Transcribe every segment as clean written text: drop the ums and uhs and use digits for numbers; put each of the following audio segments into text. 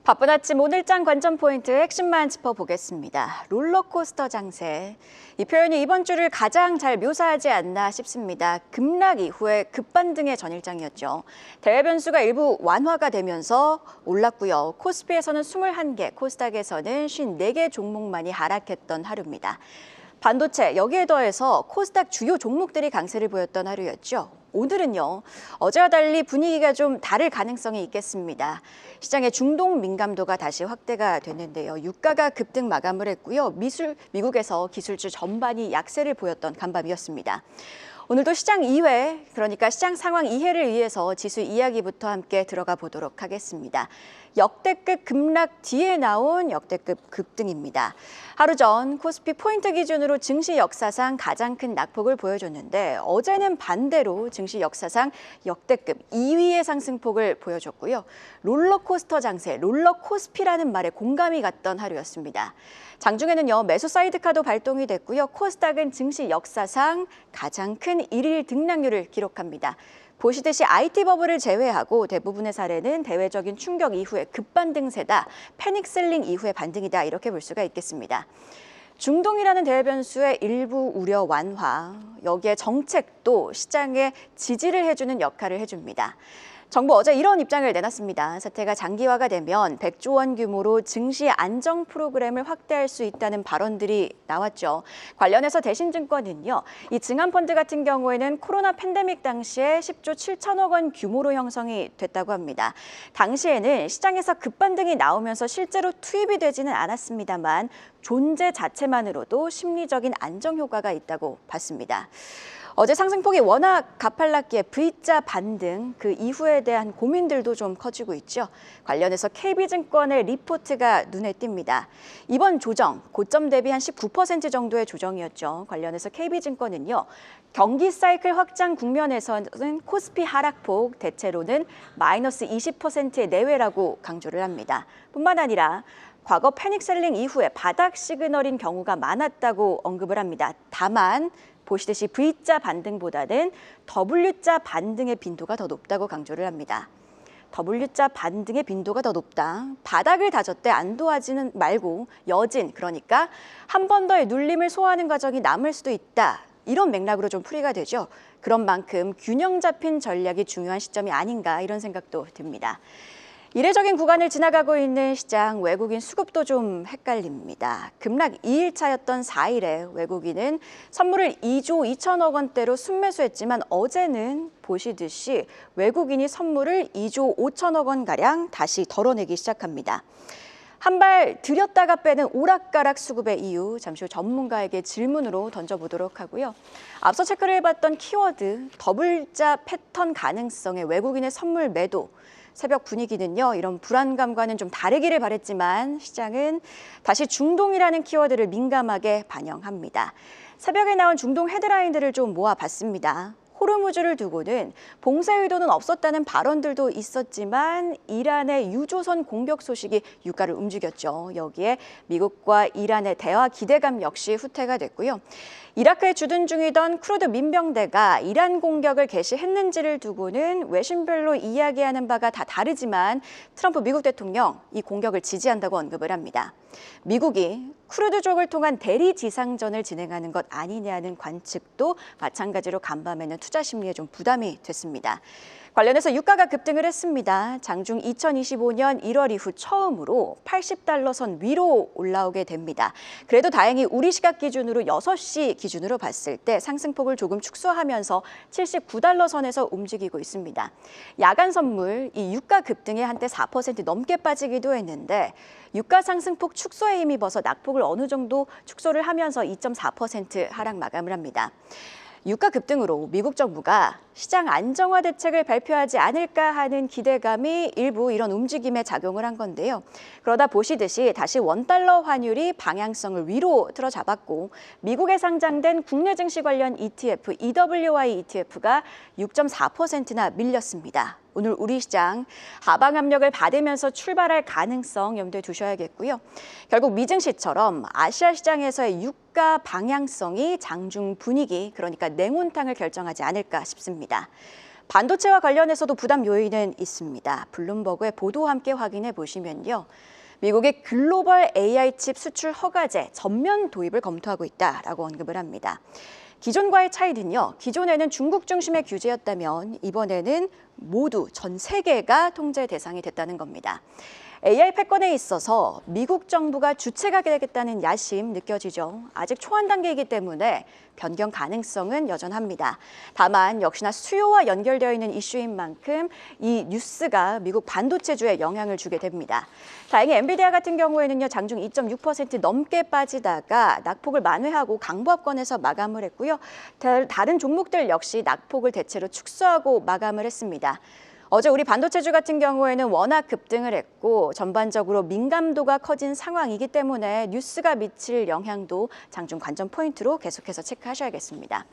바쁜 아침 오늘장 관전 포인트 핵심만 짚어보겠습니다. 롤러코스터 장세. 이 표현이 이번 주를 가장 잘 묘사하지 않나 싶습니다. 급락 이후에 급반등의 전일장이었죠. 대외 변수가 일부 완화가 되면서 올랐고요. 코스피에서는 21개, 코스닥에서는 54개 종목만이 하락했던 하루입니다. 반도체, 여기에 더해서 코스닥 주요 종목들이 강세를 보였던 하루였죠. 오늘은요, 어제와 달리 분위기가 좀 다를 가능성이 있겠습니다. 시장의 중동 민감도가 다시 확대가 됐는데요. 유가가 급등 마감을 했고요. 미국에서 기술주 전반이 약세를 보였던 간밤이었습니다. 오늘도 시장 이해, 그러니까 시장 상황 이해를 위해서 지수 이야기부터 함께 들어가 보도록 하겠습니다. 역대급 급락 뒤에 나온 역대급 급등입니다. 하루 전 코스피 포인트 기준으로 증시 역사상 가장 큰 낙폭을 보여줬는데 어제는 반대로 증시 역사상 역대급 2위의 상승폭을 보여줬고요. 롤러코스터 장세, 롤러코스피라는 말에 공감이 갔던 하루였습니다. 장중에는요, 매수 사이드카도 발동이 됐고요. 코스닥은 증시 역사상 가장 큰 일일 등락률을 기록합니다. 보시듯이 IT 버블을 제외하고 대부분의 사례는 대외적인 충격 이후에 급반등세다, 패닉셀링 이후의 반등이다 이렇게 볼 수가 있겠습니다. 중동이라는 대외 변수의 일부 우려 완화, 여기에 정책도 시장에 지지를 해주는 역할을 해줍니다. 정부 어제 이런 입장을 내놨습니다. 사태가 장기화가 되면 100조 원 규모로 증시 안정 프로그램을 확대할 수 있다는 발언들이 나왔죠. 관련해서 대신증권은요, 이 증안펀드 같은 경우에는 코로나 팬데믹 당시에 10조 7천억 원 규모로 형성이 됐다고 합니다. 당시에는 시장에서 급반등이 나오면서 실제로 투입이 되지는 않았습니다만 존재 자체만으로도 심리적인 안정 효과가 있다고 봤습니다. 어제 상승폭이 워낙 가팔랐기에 V자 반등, 그 이후에 대한 고민들도 좀 커지고 있죠. 관련해서 KB증권의 리포트가 눈에 띕니다. 이번 조정, 고점 대비 한 19% 정도의 조정이었죠. 관련해서 KB증권은요, 경기 사이클 확장 국면에서는 코스피 하락폭 대체로는 마이너스 20%의 내외라고 강조를 합니다. 뿐만 아니라 과거 패닉셀링 이후에 바닥 시그널인 경우가 많았다고 언급을 합니다. 다만 보시듯이 V자 반등보다는 W자 반등의 빈도가 더 높다고 강조를 합니다. W자 반등의 빈도가 더 높다. 바닥을 다졌대 안도하지는 말고 여진, 그러니까 한 번 더의 눌림을 소화하는 과정이 남을 수도 있다. 이런 맥락으로 좀 풀이가 되죠. 그런 만큼 균형 잡힌 전략이 중요한 시점이 아닌가 이런 생각도 듭니다. 이례적인 구간을 지나가고 있는 시장, 외국인 수급도 좀 헷갈립니다. 급락 2일차였던 4일에 외국인은 선물을 2조 2천억 원대로 순매수했지만 어제는 보시듯이 외국인이 선물을 2조 5천억 원가량 다시 덜어내기 시작합니다. 한 발 들였다가 빼는 오락가락 수급의 이유, 잠시 후 전문가에게 질문으로 던져보도록 하고요. 앞서 체크를 해봤던 키워드, 더블자 패턴 가능성의 외국인의 선물 매도, 새벽 분위기는요, 이런 불안감과는 좀 다르기를 바랬지만 시장은 다시 중동이라는 키워드를 민감하게 반영합니다. 새벽에 나온 중동 헤드라인들을 좀 모아봤습니다. 호르무즈를 두고는 봉쇄 의도는 없었다는 발언들도 있었지만 이란의 유조선 공격 소식이 유가를 움직였죠. 여기에 미국과 이란의 대화 기대감 역시 후퇴가 됐고요. 이라크에 주둔 중이던 쿠르드 민병대가 이란 공격을 개시했는지를 두고는 외신별로 이야기하는 바가 다 다르지만 트럼프 미국 대통령 이 공격을 지지한다고 언급을 합니다. 미국이 쿠르드족을 통한 대리 지상전을 진행하는 것 아니냐는 관측도 마찬가지로 간밤에는 투자 심리에 좀 부담이 됐습니다. 관련해서 유가가 급등을 했습니다. 장중 2025년 1월 이후 처음으로 80달러 선 위로 올라오게 됩니다. 그래도 다행히 우리 시각 기준으로 6시 기준으로 봤을 때 상승폭을 조금 축소하면서 79달러 선에서 움직이고 있습니다. 야간 선물, 이 유가 급등에 한때 4% 넘게 빠지기도 했는데 유가 상승폭 축소에 힘입어서 낙폭을 어느 정도 축소를 하면서 2.4% 하락 마감을 합니다. 유가 급등으로 미국 정부가 시장 안정화 대책을 발표하지 않을까 하는 기대감이 일부 이런 움직임에 작용을 한 건데요. 그러다 보시듯이 다시 원달러 환율이 방향성을 위로 틀어잡았고 미국에 상장된 국내 증시 관련 ETF, EWI ETF가 6.4%나 밀렸습니다. 오늘 우리 시장 하방 압력을 받으면서 출발할 가능성 염두에 두셔야겠고요. 결국 미증시처럼 아시아 시장에서의 유가 방향성이 장중 분위기, 그러니까 냉온탕을 결정하지 않을까 싶습니다. 반도체와 관련해서도 부담 요인은 있습니다. 블룸버그의 보도와 함께 확인해 보시면요. 미국이 글로벌 AI 칩 수출 허가제 전면 도입을 검토하고 있다라고 언급을 합니다. 기존과의 차이는요. 기존에는 중국 중심의 규제였다면 이번에는 모두 전 세계가 통제 대상이 됐다는 겁니다. AI 패권에 있어서 미국 정부가 주체가 되겠다는 야심 느껴지죠. 아직 초안 단계이기 때문에 변경 가능성은 여전합니다. 다만 역시나 수요와 연결되어 있는 이슈인 만큼 이 뉴스가 미국 반도체주에 영향을 주게 됩니다. 다행히 엔비디아 같은 경우에는요. 장중 2.6% 넘게 빠지다가 낙폭을 만회하고 강보합권에서 마감을 했고요. 다른 종목들 역시 낙폭을 대체로 축소하고 마감을 했습니다. 어제 우리 반도체주 같은 경우에는 워낙 급등을 했고 전반적으로 민감도가 커진 상황이기 때문에 뉴스가 미칠 영향도 장중 관전 포인트로 계속해서 체크하셔야겠습니다.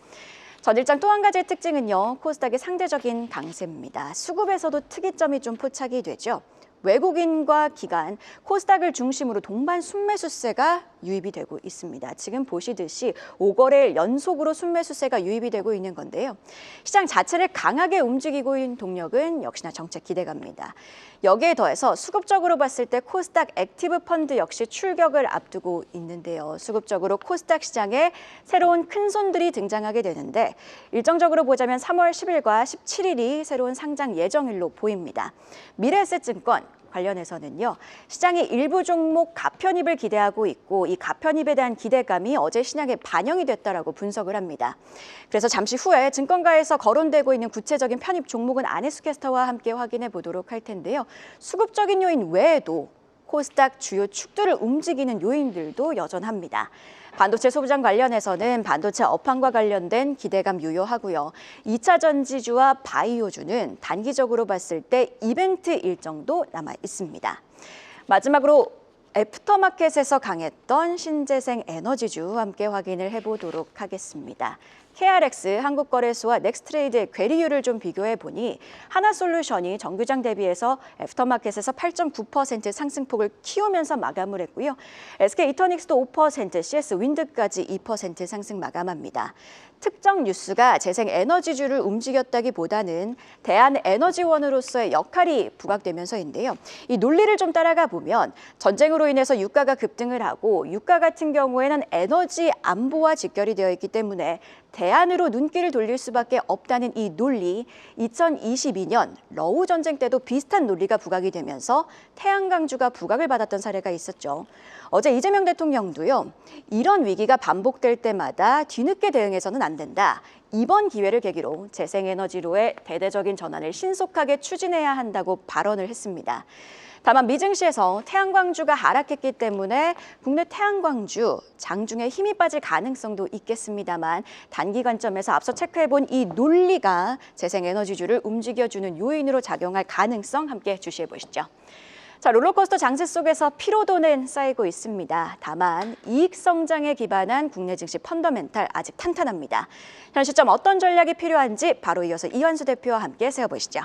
전일장 또 한 가지의 특징은요. 코스닥의 상대적인 강세입니다. 수급에서도 특이점이 좀 포착이 되죠. 외국인과 기관, 코스닥을 중심으로 동반 순매수세가 유입이 되고 있습니다. 지금 보시듯이 5거래일 연속으로 순매수세가 유입이 되고 있는 건데요. 시장 자체를 강하게 움직이고 있는 동력은 역시나 정책 기대감입니다. 여기에 더해서 수급적으로 봤을 때 코스닥 액티브 펀드 역시 출격을 앞두고 있는데요. 수급적으로 코스닥 시장에 새로운 큰손들이 등장하게 되는데 일정적으로 보자면 3월 10일과 17일이 새로운 상장 예정일로 보입니다. 미래에셋증권 관련해서는요. 시장이 일부 종목 가편입을 기대하고 있고 이 가편입에 대한 기대감이 어제 시장에 반영이 됐다라고 분석을 합니다. 그래서 잠시 후에 증권가에서 거론되고 있는 구체적인 편입 종목은 안혜수 캐스터와 함께 확인해 보도록 할 텐데요. 수급적인 요인 외에도 코스닥 주요 축들을 움직이는 요인들도 여전합니다. 반도체 소부장 관련해서는 반도체 업황과 관련된 기대감 유효하고요. 2차 전지주와 바이오주는 단기적으로 봤을 때 이벤트 일정도 남아 있습니다. 마지막으로 애프터마켓에서 강했던 신재생 에너지주 함께 확인을 해보도록 하겠습니다. KRX 한국거래소와 넥스트레이드의 괴리율을 좀 비교해 보니 하나솔루션이 정규장 대비해서 애프터마켓에서 8.9% 상승폭을 키우면서 마감을 했고요. SK이터닉스도 5%, CS윈드까지 2% 상승 마감합니다. 특정 뉴스가 재생에너지주를 움직였다기보다는 대한에너지원으로서의 역할이 부각되면서인데요. 이 논리를 좀 따라가 보면 전쟁으로 인해서 유가가 급등을 하고 유가 같은 경우에는 에너지 안보와 직결이 되어 있기 때문에 대안으로 눈길을 돌릴 수밖에 없다는 이 논리, 2022년 러우 전쟁 때도 비슷한 논리가 부각이 되면서 태양광주가 부각을 받았던 사례가 있었죠. 어제 이재명 대통령도요. 이런 위기가 반복될 때마다 뒤늦게 대응해서는 안 된다. 이번 기회를 계기로 재생에너지로의 대대적인 전환을 신속하게 추진해야 한다고 발언을 했습니다. 다만 미증시에서 태양광주가 하락했기 때문에 국내 태양광주 장중에 힘이 빠질 가능성도 있겠습니다만 단기 관점에서 앞서 체크해본 이 논리가 재생에너지주를 움직여주는 요인으로 작용할 가능성 함께 주시해 보시죠. 자, 롤러코스터 장세 속에서 피로도는 쌓이고 있습니다. 다만 이익 성장에 기반한 국내 증시 펀더멘탈 아직 탄탄합니다. 현 시점 어떤 전략이 필요한지 바로 이어서 이완수 대표와 함께 세워보시죠.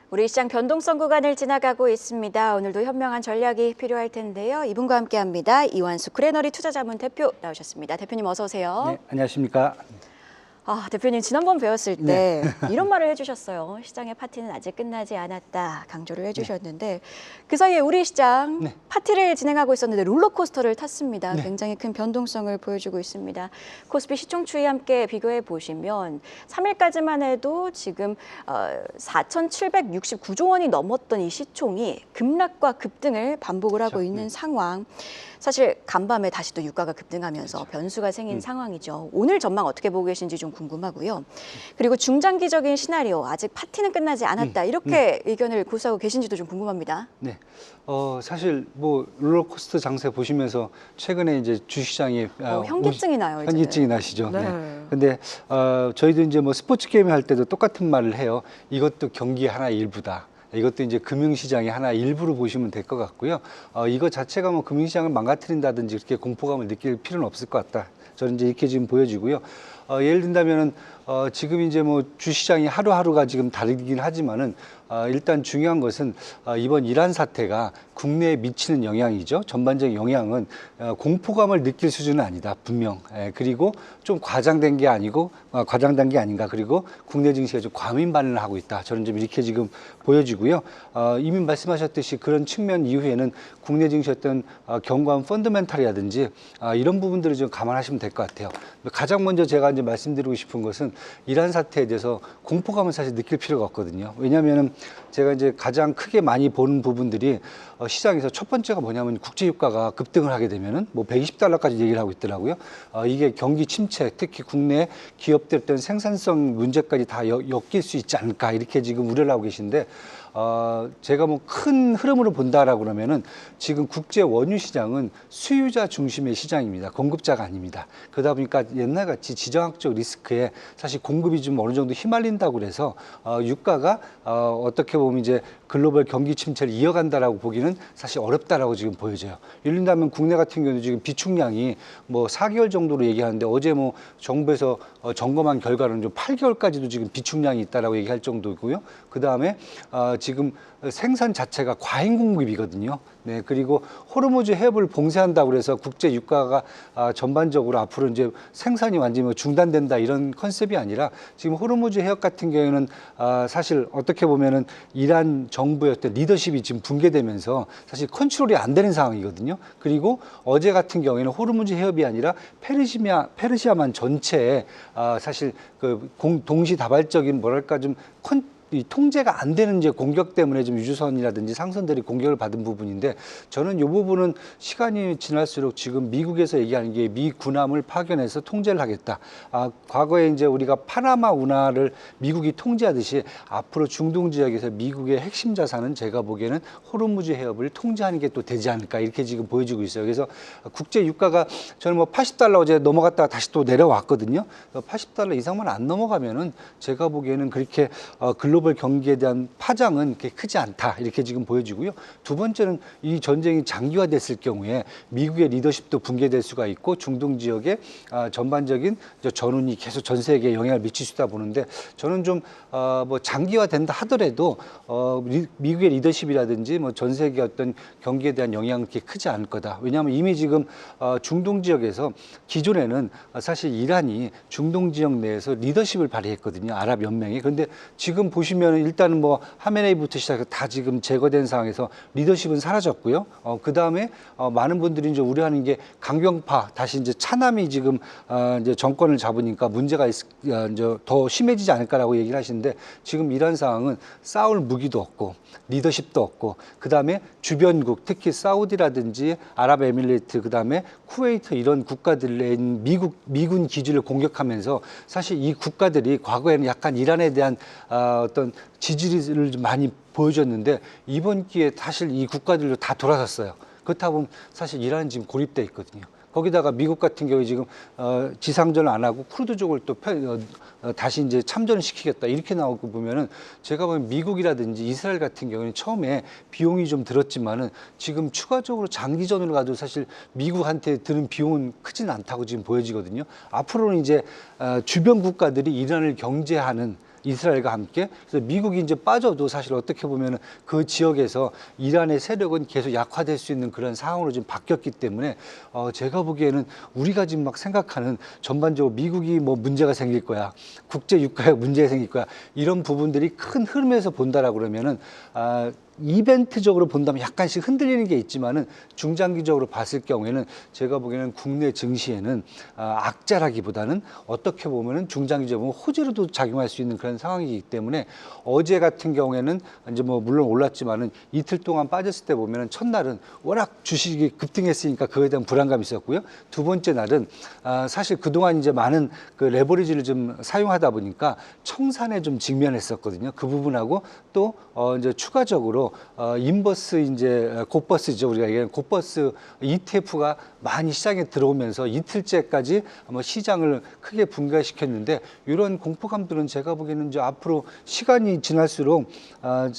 우리 시장 변동성 구간을 지나가고 있습니다. 오늘도 현명한 전략이 필요할 텐데요. 이분과 함께합니다. 이완수 그레너리 투자자문 대표 나오셨습니다. 대표님 어서 오세요. 네, 안녕하십니까. 대표님 지난번 배웠을 때 이런 말을 해주셨어요. 시장의 파티는 아직 끝나지 않았다 강조를 해주셨는데 그 사이에 우리 시장 파티를 진행하고 있었는데 롤러코스터를 탔습니다. 굉장히 큰 변동성을 보여주고 있습니다. 코스피 시총 추이 함께 비교해 보시면 3일까지만 해도 지금 4,769조 원이 넘었던 이 시총이 급락과 급등을 반복을 하고 있는 상황. 사실 간밤에 다시 또 유가가 급등하면서 변수가 생긴 상황이죠. 오늘 전망 어떻게 보고 계신지 좀 궁금하고요. 그리고 중장기적인 시나리오, 아직 파티는 끝나지 않았다. 이렇게 의견을 고수하고 계신지도 좀 궁금합니다. 네. 사실 뭐 롤러코스터 장세 보시면서 최근에 이제 주시장이 현기증이 나요. 이제. 현기증이 나시죠. 네. 근데 저희도 이제 뭐 스포츠 게임 할 때도 똑같은 말을 해요. 이것도 경기 하나 일부다. 이것도 이제 금융시장의 하나 일부로 보시면 될 것 같고요. 이거 자체가 뭐 금융시장을 망가뜨린다든지 그렇게 공포감을 느낄 필요는 없을 것 같다. 저는 이제 이렇게 지금 보여지고요. 예를 든다면은 지금 이제 뭐 주시장이 하루하루가 지금 다르긴 하지만은 일단 중요한 것은 이번 이란 사태가 국내에 미치는 영향이죠. 전반적인 영향은 공포감을 느낄 수준은 아니다. 분명. 그리고 좀 과장된 게 아니고 과장된 게 아닌가. 그리고 국내 증시가 좀 과민 반응을 하고 있다. 저는 좀 이렇게 지금 보여지고요. 이미 말씀하셨듯이 그런 측면 이후에는 국내 증시 어떤 견고한 펀더멘탈이라든지 이런 부분들을 좀 감안하시면 될 것 같아요. 가장 먼저 제가 이제 말씀드리고 싶은 것은 이란 사태에 대해서 공포감을 사실 느낄 필요가 없거든요. 왜냐하면은 제가 이제 가장 크게 많이 보는 부분들이 시장에서 첫 번째가 뭐냐면 국제 유가가 급등을 하게 되면은 뭐 120달러까지 얘기를 하고 있더라고요. 이게 경기 침체, 특히 국내 기업들 어떤 생산성 문제까지 다 엮일 수 있지 않을까 이렇게 지금 우려를 하고 계신데 제가 뭐 큰 흐름으로 본다라고 그러면은 지금 국제 원유 시장은 수요자 중심의 시장입니다. 공급자가 아닙니다. 그러다 보니까 옛날같이 지정학적 리스크에 사실 공급이 좀 어느 정도 휘말린다고 그래서 유가가 어떻게 보면 이제 글로벌 경기 침체를 이어간다라고 보기는 사실 어렵다라고 지금 보여져요. 예를 들면 국내 같은 경우도 지금 비축량이 뭐 4개월 정도로 얘기하는데 어제 뭐 정부에서 점검한 결과로는 좀 8개월까지도 지금 비축량이 있다라고 얘기할 정도고요. 그 다음에 지금 생산 자체가 과잉 공급이거든요. 네, 그리고 호르무즈 해협을 봉쇄한다고 그래서 국제 유가가 전반적으로 앞으로 이제 생산이 완전히 뭐 중단된다 이런 컨셉이 아니라 지금 호르무즈 해협 같은 경우에는 사실 어떻게 보면은 이란 정부의 어떤 리더십이 지금 붕괴되면서 사실 컨트롤이 안 되는 상황이거든요. 그리고 어제 같은 경우에는 호르무즈 해협이 아니라 페르시아만 전체에 사실 그 동시다발적인 뭐랄까 좀 이 통제가 안 되는 이제 공격 때문에 좀 유주선이라든지 상선들이 공격을 받은 부분인데 저는 이 부분은 시간이 지날수록 지금 미국에서 얘기하는 게 미 군함을 파견해서 통제를 하겠다. 과거에 이제 우리가 파나마 운하를 미국이 통제하듯이 앞으로 중동 지역에서 미국의 핵심 자산은 제가 보기에는 호르무즈 해협을 통제하는 게 또 되지 않을까 이렇게 지금 보여지고 있어요. 그래서 국제 유가가 저는 뭐 80달러 어제 넘어갔다가 다시 또 내려왔거든요. 80달러 이상만 안 넘어가면은 제가 보기에는 그렇게 글로벌 경기에 대한 파장은 그렇게 크지 않다 이렇게 지금 보여지고요. 두 번째는 이 전쟁이 장기화됐을 경우에 미국의 리더십도 붕괴될 수가 있고 중동 지역의 전반적인 전운이 계속 전 세계에 영향을 미칠 수 있다 보는데 저는 좀 뭐 장기화된다 하더라도 미국의 리더십이라든지 뭐 전 세계 어떤 경기에 대한 영향은 그렇게 크지 않을 거다. 왜냐하면 이미 지금 중동 지역에서 기존에는 사실 이란이 중동 지역 내에서 리더십을 발휘했거든요. 아랍 연맹이. 그런데 지금 보시면 일단은 뭐 하메네이부터 시작해서 다 지금 제거된 상황에서 리더십은 사라졌고요. 그 다음에 많은 분들이 이제 우려하는 게 강경파 다시 이제 차남이 지금 이제 정권을 잡으니까 문제가 이제 더 심해지지 않을까라고 얘기를 하시는데 지금 이런 상황은 싸울 무기도 없고 리더십도 없고 그 다음에 주변국 특히 사우디라든지 아랍에미리트 그 다음에 쿠웨이트 이런 국가들의 미군 기지를 공격하면서 사실 이 국가들이 과거에는 약간 이란에 대한 어떤 지지를 좀 많이 보여줬는데 이번 기회에 사실 이 국가들로 다 돌아섰어요. 그렇다 보면 사실 이란은 지금 고립돼 있거든요. 거기다가 미국 같은 경우에 지금 지상전을 안 하고 쿠르드족을 또 다시 이제 참전을 시키겠다 이렇게 나오고 보면은 제가 보면 미국이라든지 이스라엘 같은 경우는 처음에 비용이 좀 들었지만은 지금 추가적으로 장기전으로 가도 사실 미국한테 드는 비용은 크진 않다고 지금 보여지거든요. 앞으로는 이제 주변 국가들이 이란을 경제하는 이스라엘과 함께 그래서 미국이 이제 빠져도 사실 어떻게 보면은 그 지역에서 이란의 세력은 계속 약화될 수 있는 그런 상황으로 지금 바뀌었기 때문에 제가 보기에는 우리가 지금 막 생각하는 전반적으로 미국이 뭐 문제가 생길 거야, 국제 유가에 문제가 생길 거야 이런 부분들이 큰 흐름에서 본다라고 그러면은 이벤트적으로 본다면 약간씩 흔들리는 게 있지만은 중장기적으로 봤을 경우에는 제가 보기에는 국내 증시에는 악재라기보다는 어떻게 보면은 중장기적으로 호재로도 작용할 수 있는 그런 상황이기 때문에 어제 같은 경우에는 이제 뭐 물론 올랐지만은 이틀 동안 빠졌을 때 보면은 첫날은 워낙 주식이 급등했으니까 그거에 대한 불안감이 있었고요. 두 번째 날은 사실 그동안 이제 많은 그 레버리지를 좀 사용하다 보니까 청산에 좀 직면했었거든요. 그 부분하고 또 이제 추가적으로 인버스 이제 곧버스죠. 우리가 얘기하는 곧버스 ETF가 많이 시장에 들어오면서 이틀째까지 아마 시장을 크게 분가시켰는데 이런 공포감들은 제가 보기에는 이제 앞으로 시간이 지날수록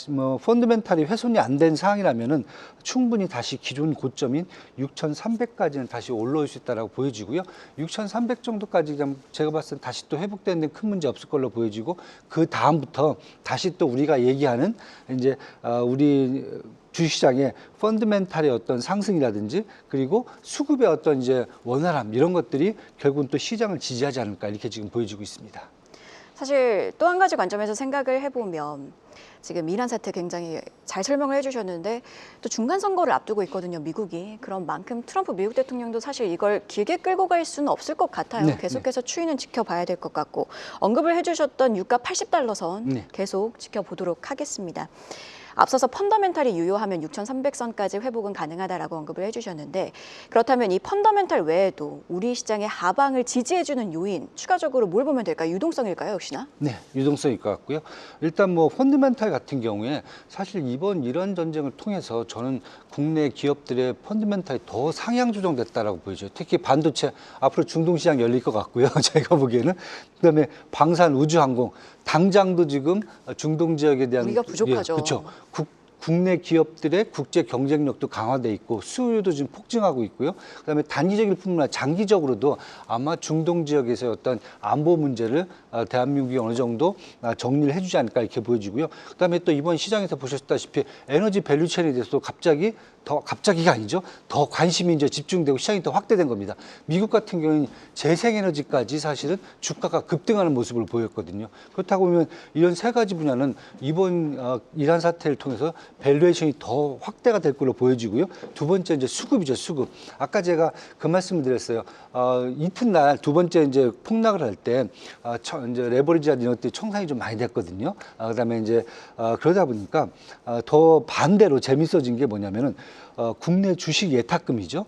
뭐 펀더멘탈이 훼손이 안 된 상황이라면은 충분히 다시 기존 고점인 6,300까지는 다시 올라올 수 있다라고 보여지고요. 6,300 정도까지 제가 봤을 때 다시 또 회복되는 데 큰 문제 없을 걸로 보여지고 그 다음부터 다시 또 우리가 얘기하는 이제 우리 주시장의 펀드멘탈의 어떤 상승이라든지 그리고 수급의 어떤 이제 원활함 이런 것들이 결국은 또 시장을 지지하지 않을까 이렇게 지금 보여지고 있습니다. 사실 또 한 가지 관점에서 생각을 해보면 지금 이란 사태 굉장히 잘 설명을 해주셨는데 또 중간 선거를 앞두고 있거든요, 미국이. 그런 만큼 트럼프 미국 대통령도 사실 이걸 길게 끌고 갈 수는 없을 것 같아요. 네, 계속해서 추이는 지켜봐야 될 것 같고 언급을 해주셨던 유가 80달러 선 네. 계속 지켜보도록 하겠습니다. 앞서서 펀더멘탈이 유효하면 6,300선까지 회복은 가능하다라고 언급을 해주셨는데 그렇다면 이 펀더멘탈 외에도 우리 시장의 하방을 지지해주는 요인 추가적으로 뭘 보면 될까요? 유동성일까요, 역시나? 네, 유동성일 것 같고요. 일단 뭐 펀드멘탈 같은 경우에 사실 이번 이런 전쟁을 통해서 저는 국내 기업들의 펀드멘탈이 더 상향 조정됐다라고 보여져요. 특히 반도체 앞으로 중동 시장 열릴 것 같고요. 제가 보기에는 그다음에 방산, 우주항공 당장도 지금 중동 지역에 대한 우리가 부족하죠. 그렇죠. 국내 기업들의 국제 경쟁력도 강화돼 있고 수요도 지금 폭증하고 있고요. 그다음에 단기적일 뿐만 아니라 장기적으로도 아마 중동 지역에서 어떤 안보 문제를 대한민국이 어느 정도 정리를 해주지 않을까 이렇게 보여지고요. 그다음에 또 이번 시장에서 보셨다시피 에너지 밸류체인에 대해서도 갑자기가 아니죠. 더 관심이 이제 집중되고 시장이 더 확대된 겁니다. 미국 같은 경우는 재생에너지까지 사실은 주가가 급등하는 모습을 보였거든요. 그렇다고 보면 이런 세 가지 분야는 이번 이란 사태를 통해서 밸류에이션이 더 확대가 될 걸로 보여지고요. 두 번째 이제 수급이죠, 수급. 아까 제가 그 말씀을 드렸어요. 이튿날 두 번째 이제 폭락을 할 때 이제 레버리지나 이런 것들이 청산이 좀 많이 됐거든요. 그다음에 이제 그러다 보니까 더 반대로 재밌어진 게 뭐냐면은 국내 주식 예탁금이죠.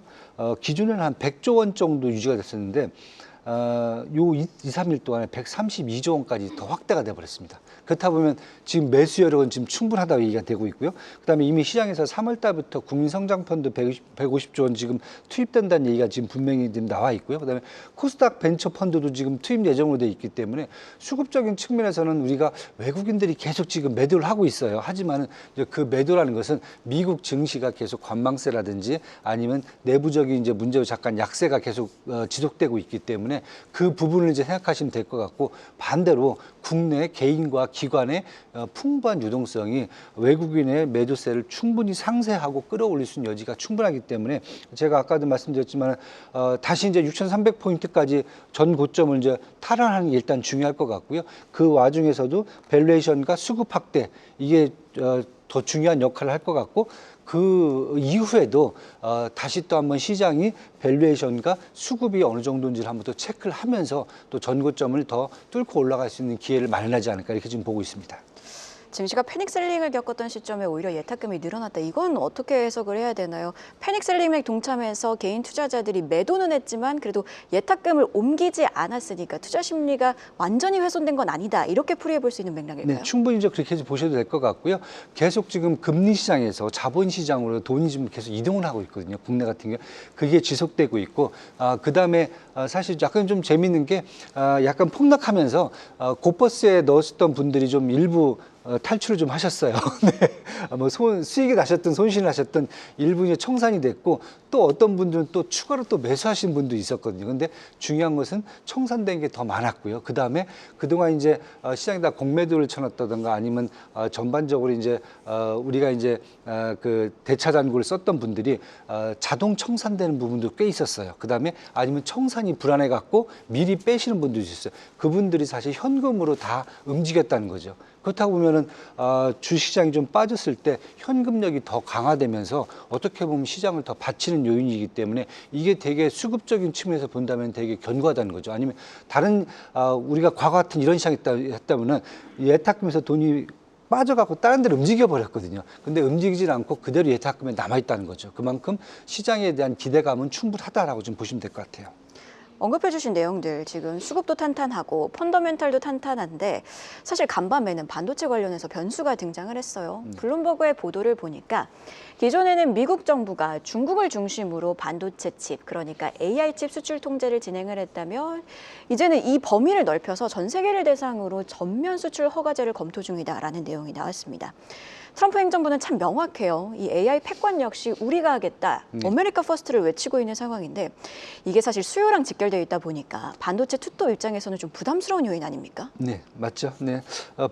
기준에는 한 100조 원 정도 유지가 됐었는데 요 2, 3일 동안에 132조 원까지 더 확대가 돼 버렸습니다. 그렇다 보면 지금 매수 여력은 지금 충분하다고 얘기가 되고 있고요. 그다음에 이미 시장에서 3월 달부터 국민성장펀드 150조 원 지금 투입된다는 얘기가 지금 분명히 지금 나와 있고요. 그다음에 코스닥 벤처 펀드도 지금 투입 예정으로 돼 있기 때문에 수급적인 측면에서는 우리가 외국인들이 계속 지금 매도를 하고 있어요. 하지만 그 매도라는 것은 미국 증시가 계속 관망세라든지 아니면 내부적인 이제 문제로 잠깐 약세가 계속 지속되고 있기 때문에 그 부분을 이제 생각하시면 될 것 같고 반대로 국내 개인과 기관의 풍부한 유동성이 외국인의 매도세를 충분히 상쇄하고 끌어올릴 수 있는 여지가 충분하기 때문에 제가 아까도 말씀드렸지만 다시 이제 6,300포인트까지 전 고점을 이제 탈환하는 게 일단 중요할 것 같고요. 그 와중에서도 밸류에이션과 수급 확대 이게 더 중요한 역할을 할 것 같고 그 이후에도 다시 또 한번 시장이 밸류에이션과 수급이 어느 정도인지를 한번 더 체크를 하면서 또 전고점을 더 뚫고 올라갈 수 있는 기회를 마련하지 않을까 이렇게 지금 보고 있습니다. 증시가 패닉셀링을 겪었던 시점에 오히려 예탁금이 늘어났다. 이건 어떻게 해석을 해야 되나요? 패닉셀링에 동참해서 개인 투자자들이 매도는 했지만 그래도 예탁금을 옮기지 않았으니까 투자 심리가 완전히 훼손된 건 아니다. 이렇게 풀이해 볼 수 있는 맥락일까요? 네, 충분히 이제 그렇게 보셔도 될 것 같고요. 계속 지금 금리 시장에서 자본 시장으로 돈이 지금 계속 이동을 하고 있거든요. 국내 같은 경우 그게 지속되고 있고 그다음에 사실 약간 좀 재밌는 게 약간 폭락하면서 고버스에 넣으셨던 분들이 좀 일부 탈출을 좀 하셨어요. 네. 뭐 수익이 나셨던 손실이 나셨던 일부는 청산이 됐고 또 어떤 분들은 또 추가로 또 매수하신 분도 있었거든요. 근데 중요한 것은 청산된 게 더 많았고요. 그 다음에 그동안 이제 시장에다 공매도를 쳐놨다든가 아니면 전반적으로 이제 우리가 이제 그 대차 잔고를 썼던 분들이 자동 청산되는 부분도 꽤 있었어요. 그 다음에 아니면 청산이 불안해 갖고 미리 빼시는 분도 있었어요. 그분들이 사실 현금으로 다 움직였다는 거죠. 그렇다고 보면은 주시장이 좀 빠졌을 때 현금력이 더 강화되면서 어떻게 보면 시장을 더 받치는 요인이기 때문에 이게 되게 수급적인 측면에서 본다면 되게 견고하다는 거죠. 아니면 다른 우리가 과거 같은 이런 시장이 했다면은 예탁금에서 돈이 빠져갖고 다른 데로 움직여 버렸거든요. 근데 움직이질 않고 그대로 예탁금에 남아 있다는 거죠. 그만큼 시장에 대한 기대감은 충분하다라고 좀 보시면 될 것 같아요. 언급해주신 내용들 지금 수급도 탄탄하고 펀더멘탈도 탄탄한데 사실 간밤에는 반도체 관련해서 변수가 등장을 했어요. 블룸버그의 보도를 보니까 기존에는 미국 정부가 중국을 중심으로 반도체 칩, 그러니까 AI 칩 수출 통제를 진행을 했다면 이제는 이 범위를 넓혀서 전 세계를 대상으로 전면 수출 허가제를 검토 중이다라는 내용이 나왔습니다. 트럼프 행정부는 참 명확해요. 이 AI 패권 역시 우리가 하겠다. 아메리카 퍼스트를 외치고 있는 상황인데 이게 사실 수요랑 직결되어 있다 보니까 반도체 투톱 입장에서는 좀 부담스러운 요인 아닙니까? 네, 맞죠. 네,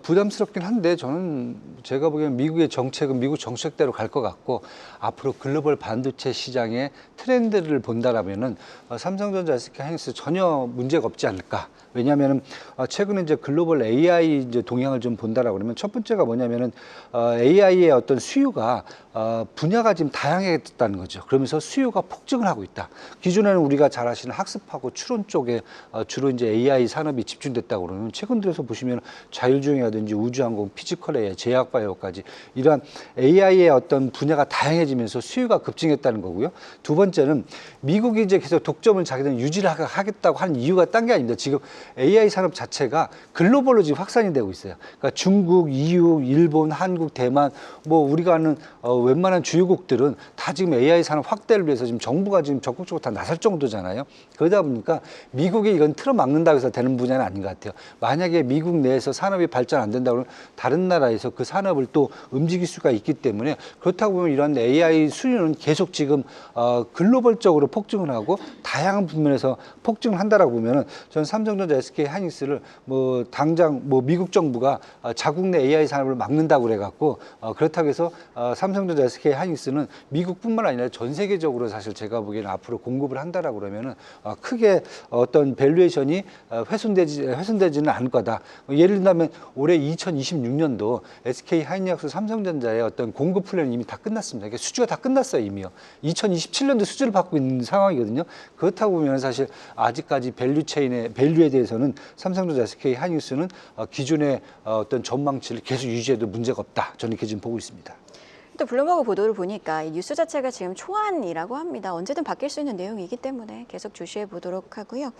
부담스럽긴 한데 저는 제가 보기엔 미국의 정책은 미국 정책대로 갈 것 같고 앞으로 글로벌 반도체 시장의 트렌드를 본다라면은 삼성전자, SK 하이닉스 전혀 문제가 없지 않을까. 왜냐하면 최근에 이제 글로벌 AI 이제 동향을 좀 본다라고 그러면 첫 번째가 뭐냐면은 AI의 어떤 수요가 분야가 지금 다양해졌다는 거죠. 그러면서 수요가 폭증을 하고 있다. 기존에는 우리가 잘 아시는 학습하고 추론 쪽에 주로 이제 AI 산업이 집중됐다고 그러면 최근 들어서 보시면 자율주행이라든지 우주항공, 피지컬 AI, 제약바이오까지 이러한 AI의 어떤 분야가 다양해지면서 수요가 급증했다는 거고요. 두 번째는 미국이 이제 계속 독점을 자기들은 유지를 하겠다고 하는 이유가 딴 게 아닙니다. 지금 AI 산업 자체가 글로벌로 지금 확산이 되고 있어요. 그러니까 중국, EU, 일본, 한국, 대만, 뭐 우리가 아는 웬만한 주요국들은 다 지금 AI 산업 확대를 위해서 지금 정부가 지금 적극적으로 다 나설 정도잖아요. 그러다 보니까 미국이 이건 틀어막는다고 해서 되는 분야는 아닌 것 같아요. 만약에 미국 내에서 산업이 발전 안 된다고 하면 다른 나라에서 그 산업을 또 움직일 수가 있기 때문에 그렇다고 보면 이런 AI 수요는 계속 지금 글로벌적으로 폭증을 하고 다양한 부분에서 폭증을 한다라고 보면은 저는 삼성전자, SK 하이닉스를 뭐 당장 뭐 미국 정부가 자국 내 AI 산업을 막는다고 그래갖고 그렇다고 해서 삼성전자, SK 하이닉스는 미국뿐만 아니라 전 세계적으로 사실 제가 보기에는 앞으로 공급을 한다라고 그러면은 크게 어떤 밸류에이션이 훼손되지는 않을 거다. 예를 들면 올해 2026년도 SK 하이닉스, 삼성전자의 어떤 공급 플랜이 이미 다 끝났습니다. 그러니까 수주가 다 끝났어요, 이미요. 2027년도 수주를 받고 있는 상황이거든요. 그렇다고 보면 사실 아직까지 밸류에 대해서는 삼성전자, SK 하이닉스는 기존의 어떤 전망치를 계속 유지해도 문제가 없다. 저는 이렇게 지금 보고 있습니다. 또 블룸버그 보도를 보니까 이 뉴스 자체가 지금 초안이라고 합니다. 언제든 바뀔 수 있는 내용이기 때문에 계속 주시해 보도록 하고요.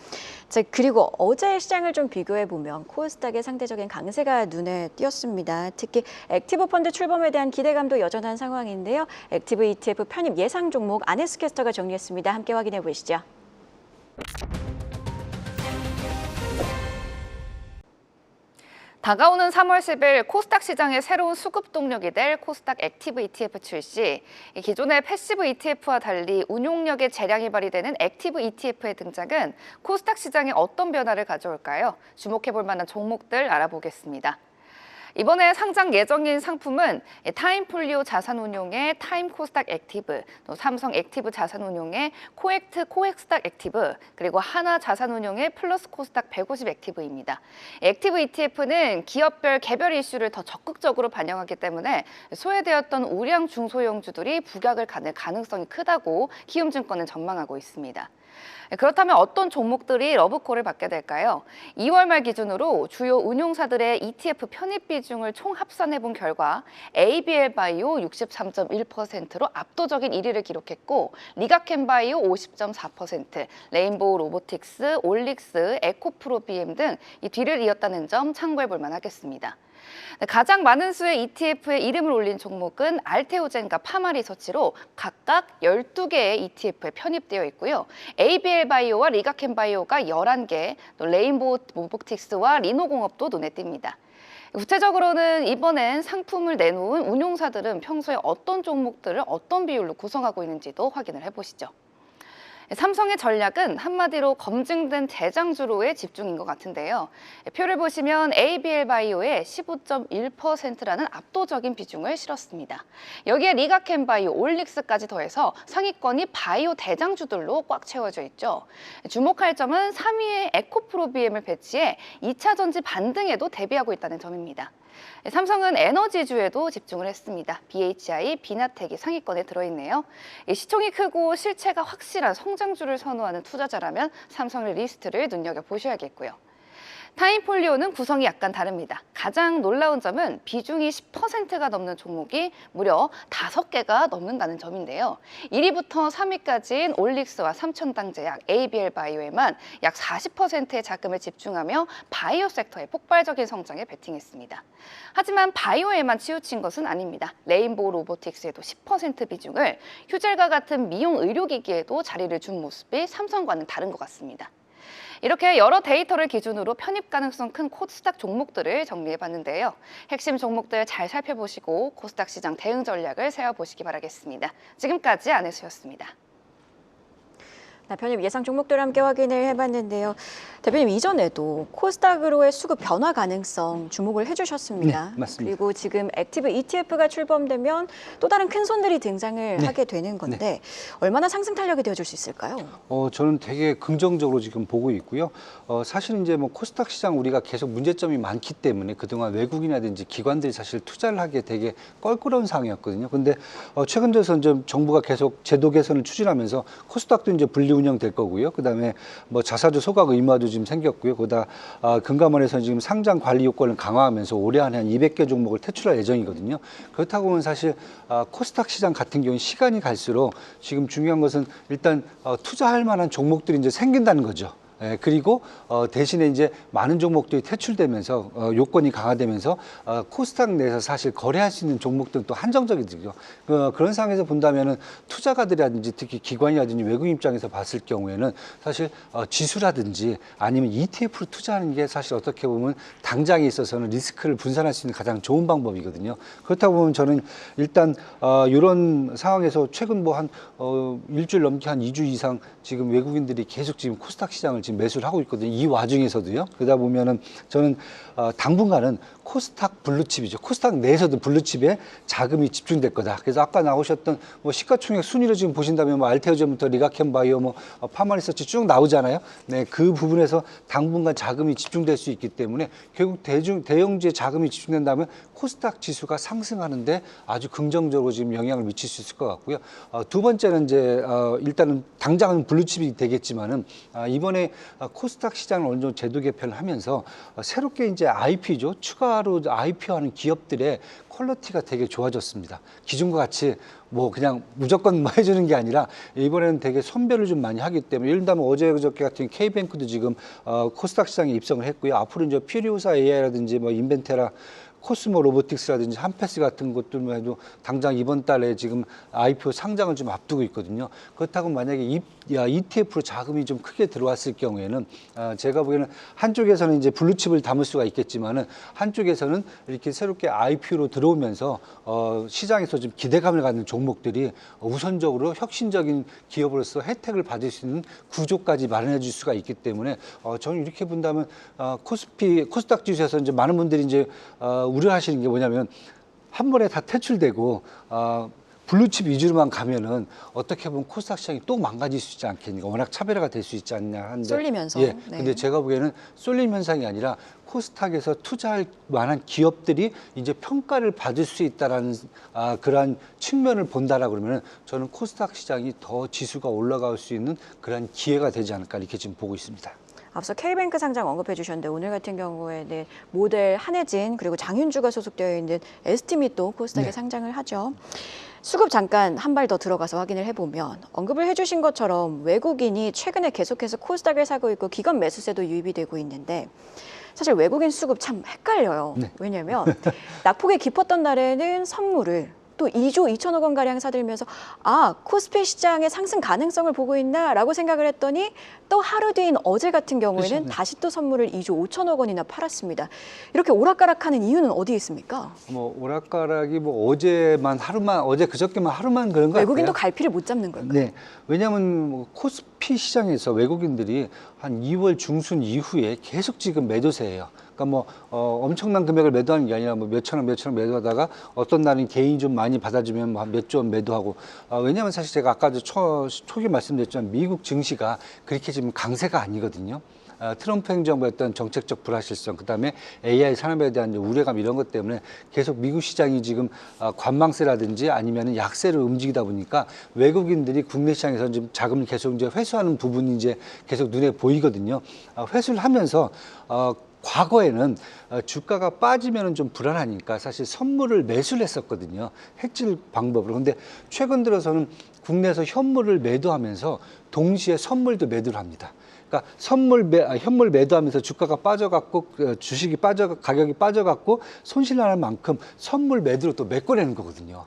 자, 그리고 어제 시장을 좀 비교해 보면 코스닥의 상대적인 강세가 눈에 띄었습니다. 특히 액티브 펀드 출범에 대한 기대감도 여전한 상황인데요. 액티브 ETF 편입 예상 종목 안에스 캐스터가 정리했습니다. 함께 확인해 보시죠. 다가오는 3월 10일 코스닥 시장의 새로운 수급 동력이 될 코스닥 액티브 ETF 출시. 기존의 패시브 ETF와 달리 운용력의 재량이 발휘되는 액티브 ETF의 등장은 코스닥 시장에 어떤 변화를 가져올까요? 주목해볼 만한 종목들 알아보겠습니다. 이번에 상장 예정인 상품은 타임폴리오 자산운용의 타임 코스닥 액티브, 또 삼성 액티브 자산운용의 코액트 코엑스닥 액티브, 그리고 하나 자산운용의 플러스 코스닥 150 액티브입니다. 액티브 ETF는 기업별 개별 이슈를 더 적극적으로 반영하기 때문에 소외되었던 우량 중소형주들이 부각을 가낼 가능성이 크다고 키움증권은 전망하고 있습니다. 그렇다면 어떤 종목들이 러브콜을 받게 될까요? 2월 말 기준으로 주요 운용사들의 ETF 편입 비중을 총 합산해 본 결과 ABL 바이오 63.1%로 압도적인 1위를 기록했고 리가켄 바이오 50.4%, 레인보우 로보틱스, 올릭스, 에코프로 BM 등 이 뒤를 이었다는 점 참고해 볼 만하겠습니다. 가장 많은 수의 ETF에 이름을 올린 종목은 알테오젠과 파마리서치로 각각 12개의 ETF에 편입되어 있고요. ABL 바이오와 리가켄 바이오가 11개, 또 레인보우 로보틱스와 리노공업도 눈에 띕니다. 구체적으로는 이번엔 상품을 내놓은 운용사들은 평소에 어떤 종목들을 어떤 비율로 구성하고 있는지도 확인을 해보시죠. 삼성의 전략은 한마디로 검증된 대장주로의 집중인 것 같은데요. 표를 보시면 ABL 바이오의 15.1%라는 압도적인 비중을 실었습니다. 여기에 리가켄 바이오, 올릭스까지 더해서 상위권이 바이오 대장주들로 꽉 채워져 있죠. 주목할 점은 3위에 에코프로 BM을 배치해 2차 전지 반등에도 대비하고 있다는 점입니다. 삼성은 에너지주에도 집중을 했습니다. BHI, 비나텍이 상위권에 들어있네요. 시총이 크고 실체가 확실한 성장주를 선호하는 투자자라면 삼성의 리스트를 눈여겨보셔야겠고요. 타임폴리오는 구성이 약간 다릅니다. 가장 놀라운 점은 비중이 10%가 넘는 종목이 무려 5개가 넘는다는 점인데요. 1위부터 3위까지인 올릭스와 삼천당제약, ABL 바이오에만 약 40%의 자금을 집중하며 바이오 섹터의 폭발적인 성장에 베팅했습니다. 하지만 바이오에만 치우친 것은 아닙니다. 레인보우 로보틱스에도 10% 비중을, 휴젤과 같은 미용 의료기기에도 자리를 준 모습이 삼성과는 다른 것 같습니다. 이렇게 여러 데이터를 기준으로 편입 가능성 큰 코스닥 종목들을 정리해봤는데요. 핵심 종목들 잘 살펴보시고 코스닥 시장 대응 전략을 세워보시기 바라겠습니다. 지금까지 안혜수였습니다. 편입 예상 종목들 함께 확인을 해봤는데요. 대표님 이전에도 코스닥으로의 수급 변화 가능성 주목을 해주셨습니다. 네, 맞습니다. 그리고 지금 액티브 ETF가 출범되면 또 다른 큰 손들이 등장을 네. 하게 되는 건데 얼마나 상승 탄력이 되어줄 수 있을까요? 저는 되게 긍정적으로 지금 보고 있고요. 사실 이제 뭐 코스닥 시장 우리가 계속 문제점이 많기 때문에 그동안 외국인이라든지 기관들이 사실 투자를 하기에 되게 껄끄러운 상황이었거든요. 근데 최근 들어서 이제 정부가 계속 제도 개선을 추진하면서 코스닥도 이제 분리 운영될 거고요. 그다음에 뭐 자사주 소각 의무화도 지금 생겼고요. 그러다 금감원에서 지금 상장 관리 요건을 강화하면서 올해 안에 한 200개 종목을 퇴출할 예정이거든요. 그렇다고 보면 사실 코스닥 시장 같은 경우는 시간이 갈수록 지금 중요한 것은 일단 투자할 만한 종목들이 이제 생긴다는 거죠. 예, 그리고 대신에 이제 많은 종목들이 퇴출되면서 요건이 강화되면서 코스닥 내에서 사실 거래할 수 있는 종목들은 또 한정적이죠. 그런 상황에서 본다면은 투자가들이라든지 특히 기관이라든지 외국 입장에서 봤을 경우에는 사실 지수라든지 아니면 ETF로 투자하는 게 사실 어떻게 보면 당장에 있어서는 리스크를 분산할 수 있는 가장 좋은 방법이거든요. 그렇다고 보면 저는 일단 이런 상황에서 최근 뭐 한 일주일 넘게 한 2주 이상 지금 외국인들이 계속 지금 코스닥 시장을 지금 매수를 하고 있거든요. 이 와중에서도요. 그러다 보면은 저는 당분간은 코스닥 블루칩이죠. 코스닥 내에서도 블루칩에 자금이 집중될 거다. 그래서 아까 나오셨던 뭐 시가총액 순위를 지금 보신다면 뭐 알테오젠부터 리가켄바이오, 뭐 파마리서치 쭉 나오잖아요. 네, 그 부분에서 당분간 자금이 집중될 수 있기 때문에 결국 대형주에 자금이 집중된다면 코스닥 지수가 상승하는데 아주 긍정적으로 지금 영향을 미칠 수 있을 것 같고요. 두 번째는 이제 일단은 당장은 블루칩이 되겠지만은 이번에 코스닥 시장을 어느 정도 제도 개편을 하면서 새롭게 이제 IP죠. 추가로 IP하는 기업들의 퀄리티가 되게 좋아졌습니다. 기존과 같이 뭐 그냥 무조건 뭐 해주는 게 아니라 이번에는 되게 선별을 좀 많이 하기 때문에 예를 들면 어제 그저께 같은 K뱅크도 지금 코스닥 시장에 입성을 했고요. 앞으로 이제 퓨리오사 AI라든지 뭐 인벤테라 코스모 로보틱스라든지 한패스 같은 것들만 해도 당장 이번 달에 지금 IPO 상장을 좀 앞두고 있거든요. 그렇다고 만약에 ETF로 자금이 좀 크게 들어왔을 경우에는 제가 보기에는 한쪽에서는 이제 블루칩을 담을 수가 있겠지만은 한쪽에서는 이렇게 새롭게 IPO로 들어오면서 시장에서 좀 기대감을 갖는 종목들이 우선적으로 혁신적인 기업으로서 혜택을 받을 수 있는 구조까지 마련해 줄 수가 있기 때문에 저는 이렇게 본다면 코스닥 지수에서 이제 많은 분들이 이제 우려하시는 게 뭐냐면 한 번에 다 퇴출되고 블루칩 위주로만 가면은 어떻게 보면 코스닥 시장이 또 망가질 수 있지 않겠는가, 워낙 차별화가 될 수 있지 않냐 하는데 쏠리면서. 예, 네. 근데 제가 보기에는 쏠림 현상이 아니라 코스닥에서 투자할 만한 기업들이 이제 평가를 받을 수 있다라는 그러한 측면을 본다라 그러면은 저는 코스닥 시장이 더 지수가 올라갈 수 있는 그러한 기회가 되지 않을까 이렇게 지금 보고 있습니다. 앞서 K뱅크 상장 언급해 주셨는데 오늘 같은 경우에는 모델 한혜진 그리고 장윤주가 소속되어 있는 ST미 또 코스닥에 네. 상장을 하죠. 수급 잠깐 한 발 더 들어가서 확인을 해보면 언급을 해주신 것처럼 외국인이 최근에 계속해서 코스닥을 사고 있고 기관 매수세도 유입이 되고 있는데 사실 외국인 수급 참 헷갈려요. 네. 왜냐하면 낙폭이 깊었던 날에는 선물을 또 2조 2천억 원 가량 사들면서 코스피 시장의 상승 가능성을 보고 있나라고 생각을 했더니 또 하루 뒤인 어제 같은 경우에는 그렇죠. 네. 다시 또 선물을 2조 5천억 원이나 팔았습니다. 이렇게 오락가락하는 이유는 어디에 있습니까? 뭐 오락가락이 뭐 어제 그저께만 하루만 그런 거 외국인도 같고요. 갈피를 못 잡는 걸까요? 네, 왜냐하면 뭐 코스피 시장에서 외국인들이 한 2월 중순 이후에 계속 지금 매도세예요. 그러니까 뭐 엄청난 금액을 매도하는 게 아니라 뭐 몇천 원 매도하다가 어떤 날은 개인이 좀 많이 받아주면 뭐 한 몇 조 원 매도하고 왜냐하면 사실 제가 아까도 초기 말씀드렸지만 미국 증시가 그렇게 지금 강세가 아니거든요. 트럼프 행정부의 어떤 정책적 불확실성, 그다음에 AI 산업에 대한 우려감 이런 것 때문에 계속 미국 시장이 지금 관망세라든지 아니면 약세를 움직이다 보니까 외국인들이 국내 시장에서 지금 자금을 계속 이제 회수하는 부분이 이제 계속 눈에 보이거든요. 회수를 하면서 과거에는 주가가 빠지면 좀 불안하니까 사실 선물을 매수를 했었거든요. hedge 방법으로. 근데 최근 들어서는 국내에서 현물을 매도하면서 동시에 선물도 매도를 합니다. 그러니까 현물 매도하면서 주가가 빠져갖고 주식이 가격이 빠져갖고 손실 나는 만큼 선물 매도로 또 메꿔내는 거거든요.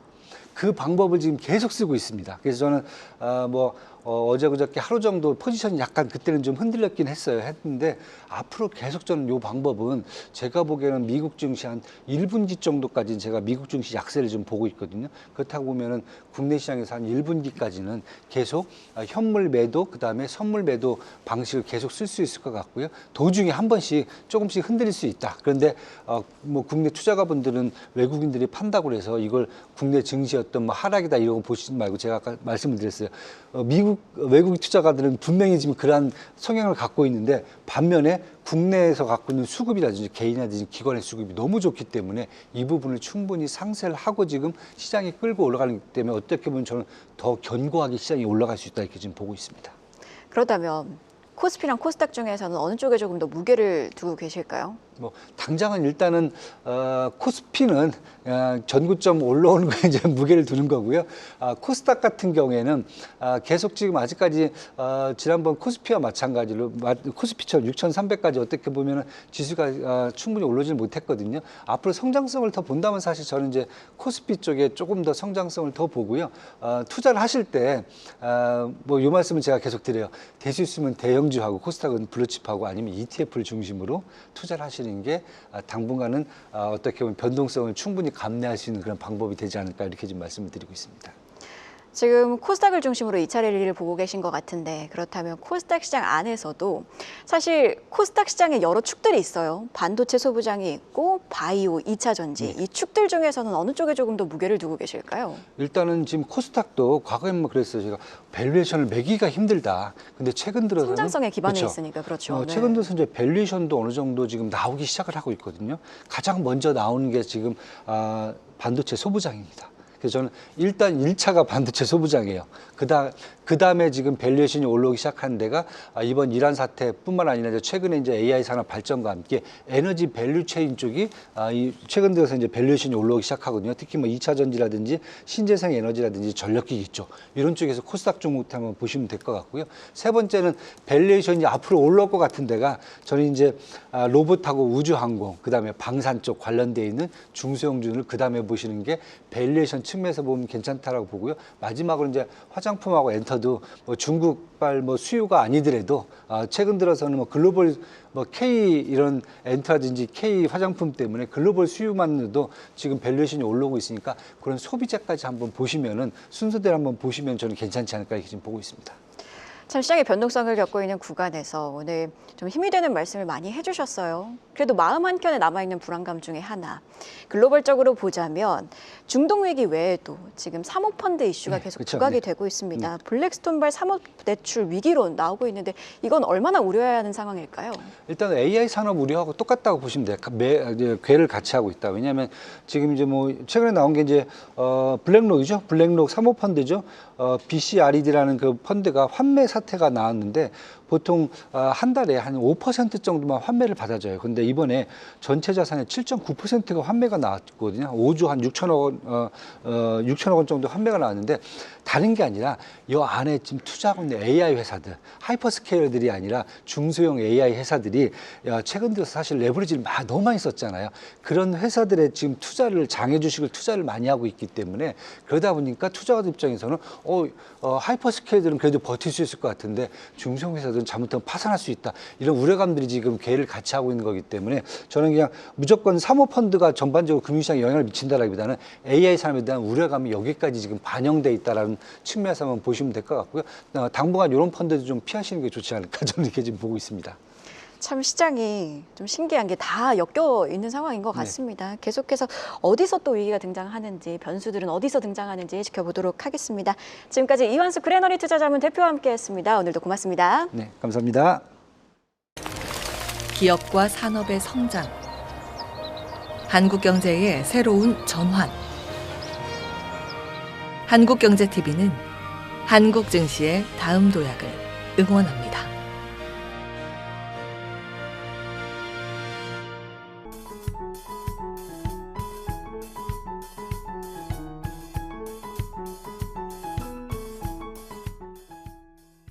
그 방법을 지금 계속 쓰고 있습니다. 그래서 저는 어제 그저께 하루 정도 포지션이 약간 그때는 좀 흔들렸긴 했는데 앞으로 계속 저는 이 방법은 제가 보기에는 미국 증시 한 1분기 정도까지는 제가 미국 증시 약세를 좀 보고 있거든요. 그렇다고 보면은 국내 시장에서 한 1분기까지는 계속 현물 매도 그다음에 선물 매도 방식을 계속 쓸 수 있을 것 같고요. 도중에 한 번씩 조금씩 흔들릴 수 있다. 그런데 국내 투자가분들은 외국인들이 판다고 해서 이걸 국내 증시 어떤 하락이다 이러고 보시지 말고 제가 아까 말씀을 드렸어요. 외국 투자가들은 분명히 지금 그러한 성향을 갖고 있는데 반면에 국내에서 갖고 있는 수급이라든지 개인이라든지 기관의 수급이 너무 좋기 때문에 이 부분을 충분히 상쇄를 하고 지금 시장이 끌고 올라가기 때문에 어떻게 보면 저는 더 견고하게 시장이 올라갈 수 있다 이렇게 지금 보고 있습니다. 그렇다면 코스피랑 코스닥 중에서는 어느 쪽에 조금 더 무게를 두고 계실까요? 당장은 일단은 코스피는 전고점 올라오는 거에 이제 무게를 두는 거고요. 코스닥 같은 경우에는 계속 지금 아직까지 지난번 코스피와 마찬가지로 코스피처럼 6,300까지 어떻게 보면은 지수가 충분히 올라오지 못했거든요. 앞으로 성장성을 더 본다면 사실 저는 이제 코스피 쪽에 조금 더 성장성을 더 보고요. 투자를 하실 때 요 말씀은 제가 계속 드려요. 될 수 있으면 대형주하고 코스닥은 블루칩하고 아니면 ETF를 중심으로 투자를 하시는 게 당분간은 어떻게 보면 변동성을 충분히 감내할 수 있는 그런 방법이 되지 않을까 이렇게 지금 말씀을 드리고 있습니다. 지금 코스닥을 중심으로 2차 랠리를 보고 계신 것 같은데 그렇다면 코스닥 시장 안에서도 사실 코스닥 시장에 여러 축들이 있어요. 반도체 소부장이 있고 바이오, 2차 전지 이 축들 중에서는 어느 쪽에 조금 더 무게를 두고 계실까요? 일단은 지금 코스닥도 과거에는 그랬어요. 제가 밸류에이션을 매기기가 힘들다. 근데 최근 들어서는 성장성에 기반해 그렇죠. 있으니까 그렇죠. 최근 들어서 이제 밸류에이션도 어느 정도 지금 나오기 시작을 하고 있거든요. 가장 먼저 나오는 게 지금 반도체 소부장입니다. 그래서 저는 일단 1차가 반도체 소부장이에요. 그 다음에 지금 밸류에이션이 올라오기 시작한 데가 이번 이란 사태뿐만 아니라 최근에 이제 AI 산업 발전과 함께 에너지 밸류 체인 쪽이 최근 들어서 이제 밸류에이션이 올라오기 시작하거든요. 특히 2차 전지라든지 신재생 에너지라든지 전력기기 쪽 이런 쪽에서 코스닥 종목들 한번 보시면 될 것 같고요. 세 번째는 밸류에이션이 앞으로 올라올 것 같은 데가 저는 이제 로봇하고 우주항공 그다음에 방산 쪽 관련되어 있는 중소형주를 그다음에 보시는 게 밸류에이션 측면에서 보면 괜찮다라고 보고요. 마지막으로 이제 화장품하고 엔터도 중국발 수요가 아니더라도 최근 들어서는 글로벌 K 이런 엔터라든지 K 화장품 때문에 글로벌 수요만으로도 지금 밸류에이션이 올라오고 있으니까 그런 소비자까지 한번 보시면은 순서대로 한번 보시면 저는 괜찮지 않을까 이렇게 지금 보고 있습니다. 참 시장의 변동성을 겪고 있는 구간에서 오늘 좀 힘이 되는 말씀을 많이 해주셨어요. 그래도 마음 한켠에 남아있는 불안감 중에 하나. 글로벌적으로 보자면 중동위기 외에도 지금 사모펀드 이슈가 계속 그렇죠. 부각이 되고 있습니다. 블랙스톤발 사모대출 위기론 나오고 있는데 이건 얼마나 우려해야 하는 상황일까요? 일단 AI 산업 우려하고 똑같다고 보시면 돼요. 궤를 같이 하고 있다. 왜냐하면 지금 이제 최근에 나온 게 이제 블랙록이죠. 블랙록 사모펀드죠. BCRED라는 그 펀드가 환매 사태가 나왔는데 보통 한 달에 한 5% 정도만 환매를 받아줘요. 근데 이번에 전체 자산의 7.9%가 환매가 나왔거든요. 5조 한 6천억 원 정도 환매가 나왔는데 다른 게 아니라 이 안에 지금 투자하고 있는 AI 회사들, 하이퍼스케일러들이 아니라 중소형 AI 회사들이 최근 들어서 사실 레버리지를 너무 많이 썼잖아요. 그런 회사들의 지금 장외 주식을 투자를 많이 하고 있기 때문에 그러다 보니까 투자자들 입장에서는 하이퍼스케일러들은 그래도 버틸 수 있을 것 같은데 중소형 회사들은 잘못하면 파산할 수 있다. 이런 우려감들이 지금 궤를 같이 하고 있는 거기 때문에 저는 그냥 무조건 사모펀드가 전반적으로 금융시장에 영향을 미친다라기보다는 AI 산업에 대한 우려감이 여기까지 지금 반영돼 있다라는 측면에서 한번 보시면 될 것 같고요. 당분간 이런 펀드도 좀 피하시는 게 좋지 않을까 저는 이렇게 지금 보고 있습니다. 참 시장이 좀 신기한 게 다 엮여 있는 상황인 것 같습니다. 계속해서 어디서 또 위기가 등장하는지 변수들은 어디서 등장하는지 지켜보도록 하겠습니다. 지금까지 이완수 그레너리 투자자문 대표와 함께했습니다. 오늘도 고맙습니다. 네, 감사합니다. 기업과 산업의 성장, 한국 경제의 새로운 전환. 한국경제TV는 한국 증시의 다음 도약을 응원합니다.